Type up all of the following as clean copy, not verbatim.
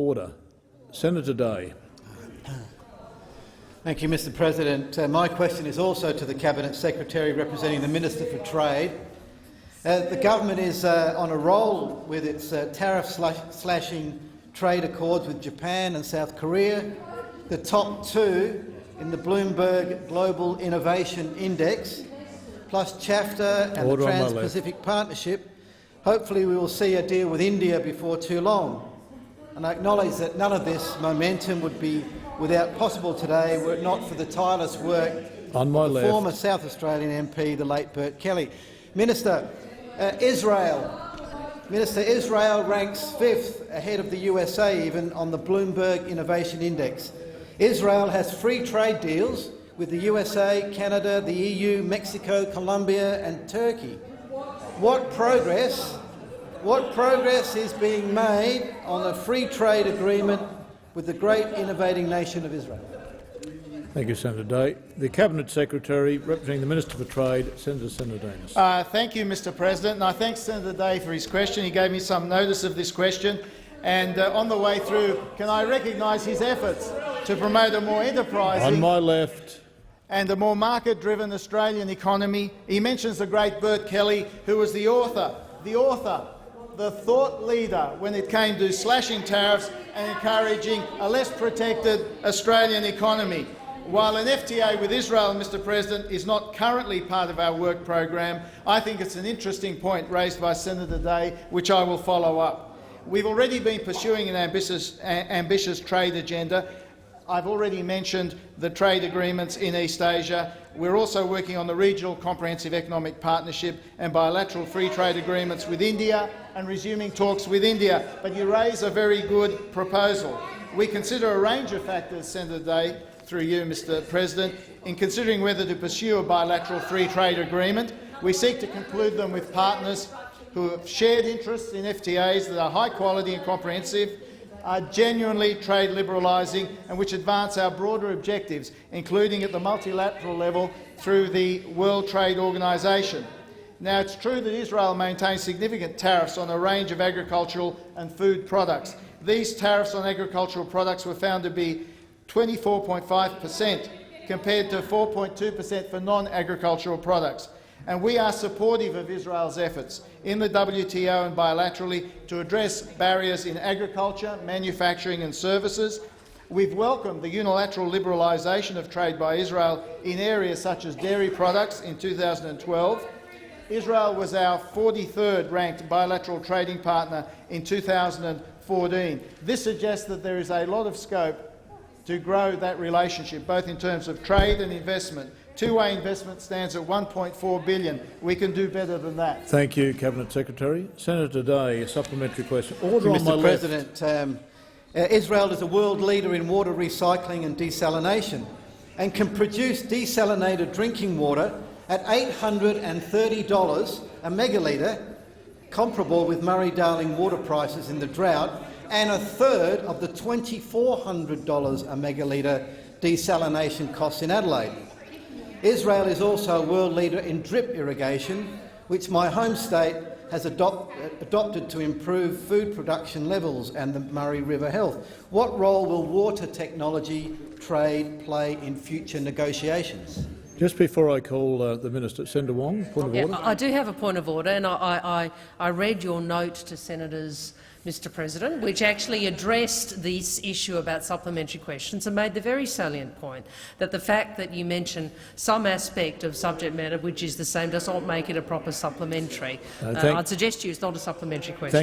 order. Senator Day. Thank you, Mr President. My question is also to the Cabinet Secretary representing the Minister for Trade. The government is on a roll with its tariff-slashing trade accords with Japan and South Korea, the top two in the Bloomberg Global Innovation Index, plus CHAFTA and the Trans-Pacific Partnership. Hopefully we will see a deal with India before too long. And I acknowledge that none of this momentum would be without possible today were it not for the tireless work of the former South Australian MP, the late Bert Kelly. Minister, Israel ranks 5th ahead of the USA even on the Bloomberg Innovation Index. Israel has free trade deals with the USA, Canada, the EU, Mexico, Colombia and Turkey. What progress is being made on a free trade agreement with the great innovating nation of Israel? Thank you, Senator Day. The Cabinet Secretary representing the Minister for Trade, Senator Danis. Thank you, Mr President, and I thank Senator Day for his question. He gave me some notice of this question, and on the way through, can I recognise his efforts to promote a more enterprising on my left and a more market-driven Australian economy. He mentions the great Bert Kelly, who was the thought leader when it came to slashing tariffs and encouraging a less protected Australian economy. While an FTA with Israel, Mr President, is not currently part of our work program, I think it's an interesting point raised by Senator Day, which I will follow up. We've already been pursuing an ambitious trade agenda. I've already mentioned the trade agreements in East Asia. We're also working on the Regional Comprehensive Economic Partnership and bilateral free trade agreements with India and resuming talks with India. But you raise a very good proposal. We consider a range of factors, Senator Day, through you, Mr President, in considering whether to pursue a bilateral free trade agreement. We seek to conclude them with partners who have shared interests in FTAs that are high quality and comprehensive, are genuinely trade liberalising and which advance our broader objectives, including at the multilateral level through the World Trade Organisation. Now, it's true that Israel maintains significant tariffs on a range of agricultural and food products. These tariffs on agricultural products were found to be 24.5% compared to 4.2% for non-agricultural products. And we are supportive of Israel's efforts in the WTO and bilaterally to address barriers in agriculture, manufacturing and services. We've welcomed the unilateral liberalisation of trade by Israel in areas such as dairy products in 2012. Israel was our 43rd ranked bilateral trading partner in 2014. This suggests that there is a lot of scope to grow that relationship, both in terms of trade and investment. Two-way investment stands at $1.4 billion. We can do better than that. Thank you, Cabinet Secretary. Senator Day, a supplementary question. Order on my Mr President, Israel is a world leader in water recycling and desalination and can produce desalinated drinking water at $830 a megalitre, comparable with Murray-Darling water prices in the drought, and a third of the $2,400 a megalitre desalination costs in Adelaide. Israel is also a world leader in drip irrigation, which my home state has adopted to improve food production levels and the Murray River health. What role will water technology trade play in future negotiations? Just before I call the Minister, Senator Wong, point of order. I do have a point of order, and I read your note to senators, Mr President, which actually addressed this issue about supplementary questions and made the very salient point that the fact that you mention some aspect of subject matter which is the same does not make it a proper supplementary. I'd suggest to you it's not a supplementary question.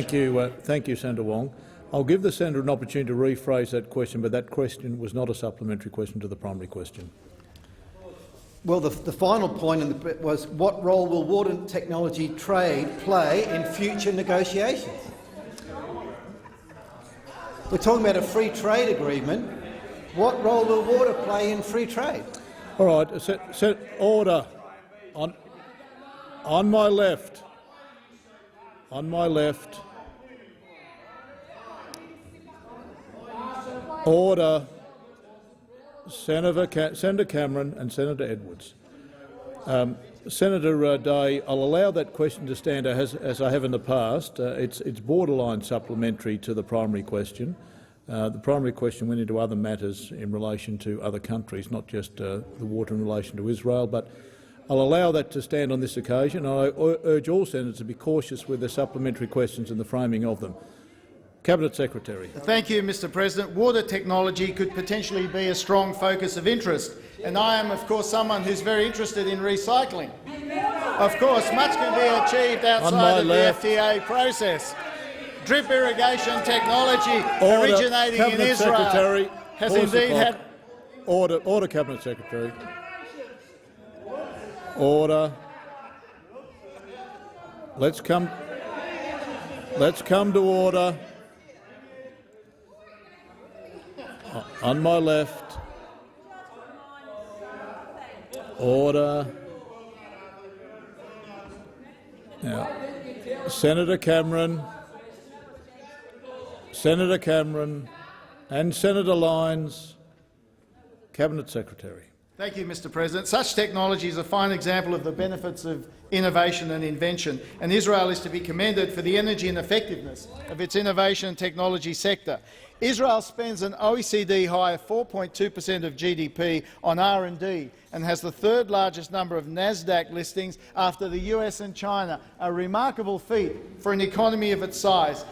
Thank you, Senator Wong. I'll give the senator an opportunity to rephrase that question, but that question was not a supplementary question to the primary question. Well, the final point was what role will water technology trade play in future negotiations? We're talking about a free trade agreement. What role will water play in free trade? All right, order. On my left. On my left. Order. Senator Cameron and Senator Edwards. Senator Day, I'll allow that question to stand as I have in the past. It's borderline supplementary to the primary question. The primary question went into other matters in relation to other countries, not just the water in relation to Israel. But I'll allow that to stand on this occasion. I urge all senators to be cautious with their supplementary questions and the framing of them. Cabinet Secretary. Thank you, Mr President. Water technology could potentially be a strong focus of interest, and I am, of course, someone who's very interested in recycling. Of course, much can be achieved outside of the FTA process. Drip irrigation technology originating in Israel Secretary, has indeed had— Order, Cabinet Secretary. Order. Let's come to order. On my left. Order. Now, Senator Cameron and Senator Lyons. Cabinet Secretary. Thank you, Mr President. Such technology is a fine example of the benefits of innovation and invention, and Israel is to be commended for the energy and effectiveness of its innovation and technology sector. Israel spends an OECD high of 4.2% of GDP on R&D and has the third largest number of NASDAQ listings after the US and China, a remarkable feat for an economy of its size,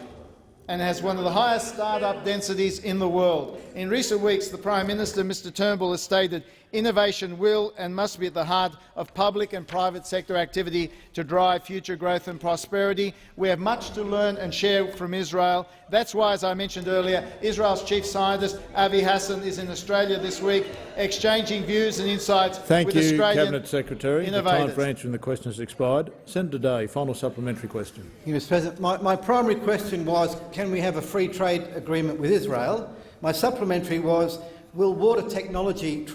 and has one of the highest start-up densities in the world. In recent weeks, the Prime Minister, Mr Turnbull, has stated innovation will and must be at the heart of public and private sector activity to drive future growth and prosperity. We have much to learn and share from Israel. That's why, as I mentioned earlier, Israel's chief scientist, Avi Hassan, is in Australia this week, exchanging views and insights with Australian Cabinet Secretary. innovators. The time for answering the question has expired. Senator Day, final supplementary question. Thank you, Mr President. My primary question was, can we have a free trade agreement with Israel? My supplementary was, will water technology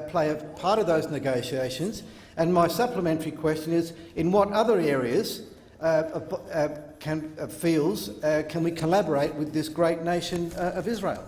play a part of those negotiations? And my supplementary question is, in what other areas fields can we collaborate with this great nation of Israel?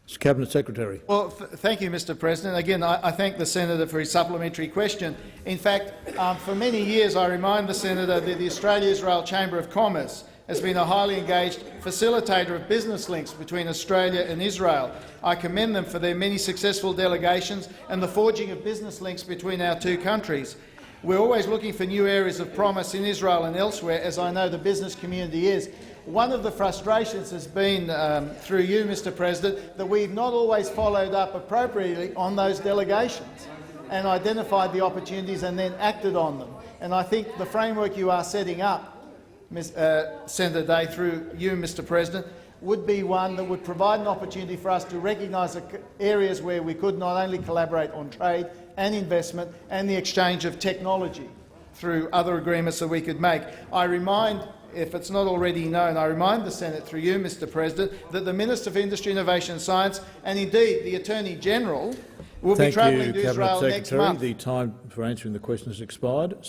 Mr Cabinet Secretary. Well, thank you, Mr President. Again, I thank the senator for his supplementary question. In fact, for many years I remind the senator that the Australia-Israel Chamber of Commerce has been a highly engaged facilitator of business links between Australia and Israel. I commend them for their many successful delegations and the forging of business links between our two countries. We're always looking for new areas of promise in Israel and elsewhere, as I know the business community is. One of the frustrations has been, through you, Mr President, that we've not always followed up appropriately on those delegations and identified the opportunities and then acted on them. And I think the framework you are setting up, Senator Day, through you, Mr President, would be one that would provide an opportunity for us to recognise areas where we could not only collaborate on trade and investment and the exchange of technology through other agreements that we could make. I remind, if it's not already known, I remind the Senate, through you, Mr President, that the Minister for Industry, Innovation and Science, and indeed the Attorney-General, will be travelling to Israel next month. The time for answering the question has expired.